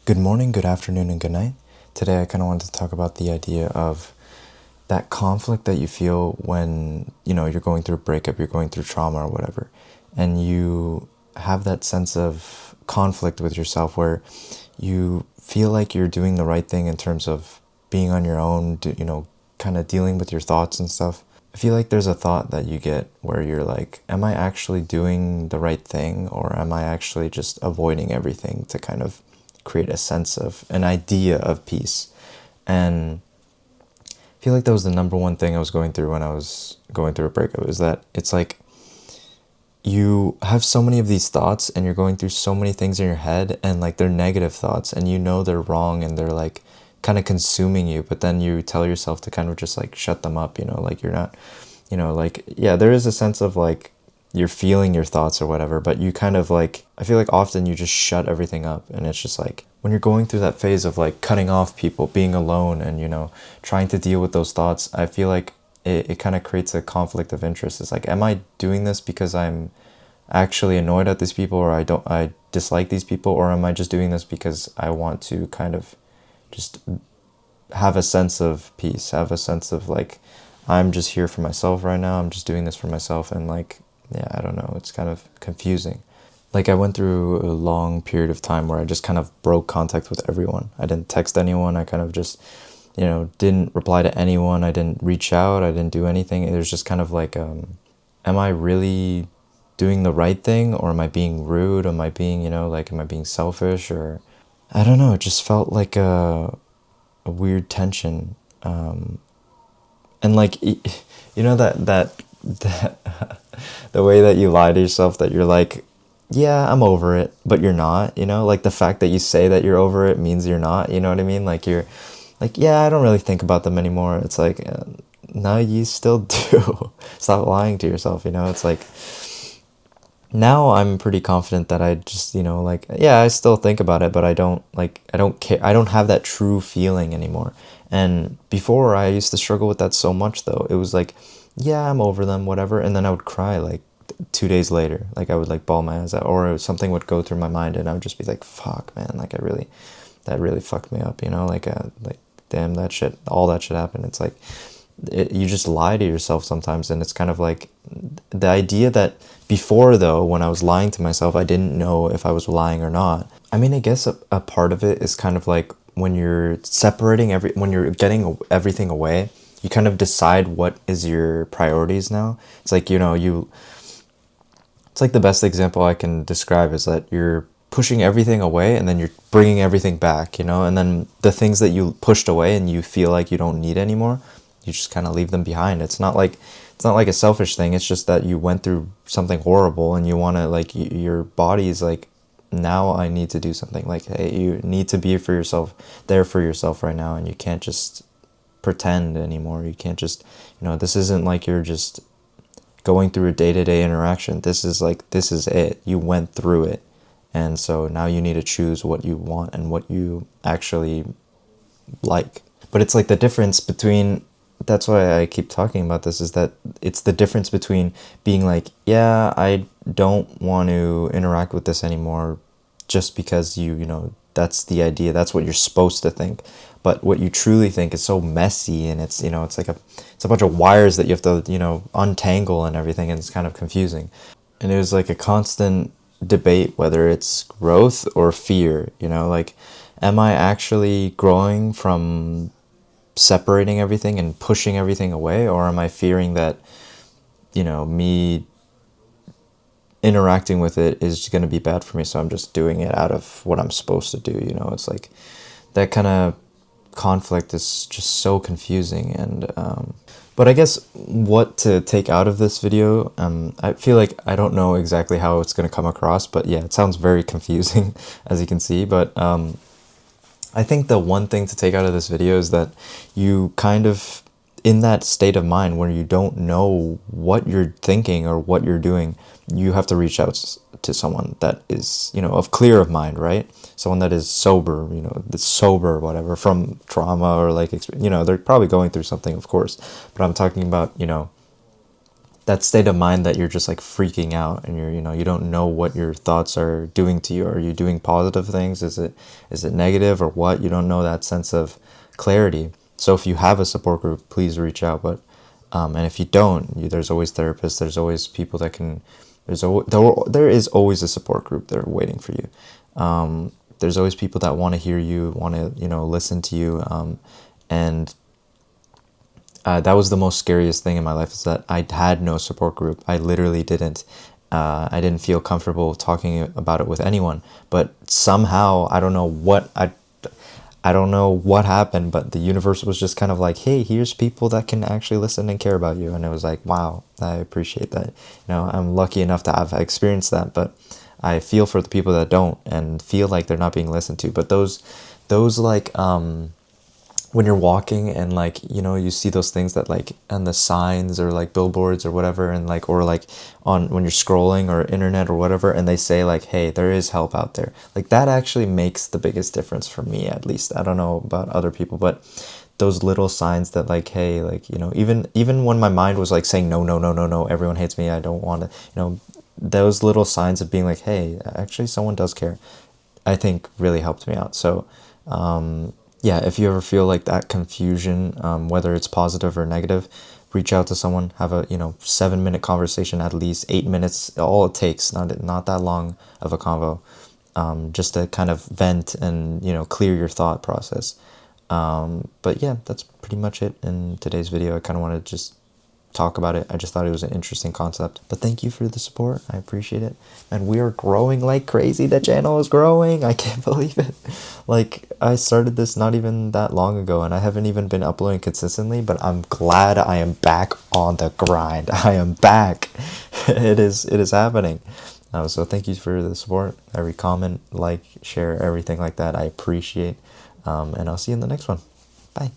Good morning, good afternoon, and good night. Today I kind of wanted to talk about the idea of that conflict that you feel when, you're going through a breakup, you're going through trauma or whatever, and you have that sense of conflict with yourself where you feel like you're doing the right thing in terms of being on your own, kind of dealing with your thoughts and stuff. I feel like there's a thought that you get where you're like, am I actually doing the right thing, or am I actually just avoiding everything to kind of create a sense of an idea of peace? And I feel like that was the number one thing I was going through when I was going through a breakup, is that it's like you have so many of these thoughts and you're going through so many things in your head, and like they're negative thoughts and they're wrong and they're like kind of consuming you, but then you tell yourself to kind of just like shut them up, like you're not, like, yeah, there is a sense of like you're feeling your thoughts or whatever, but you kind of like, I feel like often you just shut everything up, and it's just like when you're going through that phase of like cutting off people, being alone, and trying to deal with those thoughts, I feel like it kind of creates a conflict of interest. It's like, am I doing this because I'm actually annoyed at these people, or I dislike these people, or am I just doing this because I want to kind of just have a sense of peace, have a sense of like, I'm just here for myself right now, I'm just doing this for myself, and like, yeah, I don't know, it's kind of confusing. Like, I went through a long period of time where I just kind of broke contact with everyone. I didn't text anyone, I kind of just, didn't reply to anyone, I didn't reach out, I didn't do anything. It was just kind of like, am I really doing the right thing, or am I being rude? Am I being, like, am I being selfish? Or I don't know, it just felt like a weird tension. And like, that the way that you lie to yourself, that you're like, yeah, I'm over it, but you're not, like the fact that you say that you're over it means you're not, you know what I mean? Like, you're like, yeah, I don't really think about them anymore. It's like, no, you still do. Stop lying to yourself, it's like, now I'm pretty confident that I just, like, yeah, I still think about it, but I don't care. I don't have that true feeling anymore. And before, I used to struggle with that so much, though. It was like, yeah, I'm over them, whatever. And then I would cry like 2 days later. Like, I would like bawl my eyes out, or something would go through my mind, and I would just be like, fuck, man, like, that really fucked me up, like, damn, all that shit happened. It's like, you just lie to yourself sometimes, and it's kind of like the idea that before, though, when I was lying to myself, I didn't know if I was lying or not. I mean, I guess a part of it is kind of like when you're when you're getting everything away, you kind of decide what is your priorities now. It's like, it's like the best example I can describe is that you're pushing everything away, and then you're bringing everything back, and then the things that you pushed away and you feel like you don't need anymore, you just kind of leave them behind. It's not like a selfish thing. It's just that you went through something horrible, and you want to, like, your body is like, now I need to do something. Like, hey, you need to be for yourself, there for yourself right now, and you can't just pretend anymore. You can't just, this isn't like you're just going through a day-to-day interaction. This is it. You went through it. And so now you need to choose what you want and what you actually like. But it's like the difference between, that's why I keep talking about this, is that it's the difference between being like, yeah, I don't want to interact with this anymore just because that's the idea, that's what you're supposed to think. But what you truly think is so messy, and it's, it's like it's a bunch of wires that you have to, untangle and everything, and it's kind of confusing. And it was like a constant debate whether it's growth or fear, like, am I actually growing from separating everything and pushing everything away, or am I fearing that, me interacting with it is going to be bad for me, so I'm just doing it out of what I'm supposed to do? It's like that kind of conflict is just so confusing. And but I guess what to take out of this video, I feel like I don't know exactly how it's going to come across, but yeah, it sounds very confusing as you can see. But I think the one thing to take out of this video is that you kind of, in that state of mind where you don't know what you're thinking or what you're doing, you have to reach out to someone that is, of clear of mind, right? Someone that is sober, that's sober or whatever, from trauma, or like, they're probably going through something, of course. But I'm talking about, that state of mind that you're just like freaking out, and you're, you don't know what your thoughts are doing to you. Are you doing positive things? Is it negative, or what? You don't know that sense of clarity. So if you have a support group, please reach out. But and if you don't, there's always therapists. There's always people that can. There is always a support group there waiting for you. There's always people that want to hear you, want to listen to you, and that was the most scariest thing in my life, is that I had no support group. I literally didn't. I didn't feel comfortable talking about it with anyone. But somehow, I don't know what happened, but the universe was just kind of like, hey, here's people that can actually listen and care about you. And it was like, wow, I appreciate that. I'm lucky enough to have experienced that, but I feel for the people that don't and feel like they're not being listened to. But those like, when you're walking and like you see those things that like, and the signs or like billboards or whatever, and like, or like on when you're scrolling or internet or whatever, and they say like, hey, there is help out there, like that actually makes the biggest difference for me, at least. I don't know about other people, but those little signs that like, hey, like, even when my mind was like saying no, no, no, no, no, everyone hates me, I don't want to, those little signs of being like, hey, actually someone does care, I think really helped me out. So yeah, if you ever feel like that confusion, whether it's positive or negative, reach out to someone, have a 7-minute conversation, at least 8 minutes, all it takes, not that long of a convo, just to kind of vent and clear your thought process. But yeah, that's pretty much it in today's video. I kind of wanted to just talk about it. I just thought it was an interesting concept. But thank you for the support. I appreciate it. And we are growing like crazy. The channel is growing. I can't believe it. Like, I started this not even that long ago, and I haven't even been uploading consistently, but I'm glad I am back on the grind. I am back. It is happening. So thank you for the support. Every comment, like, share, everything like that, I appreciate. And I'll see you in the next one. Bye.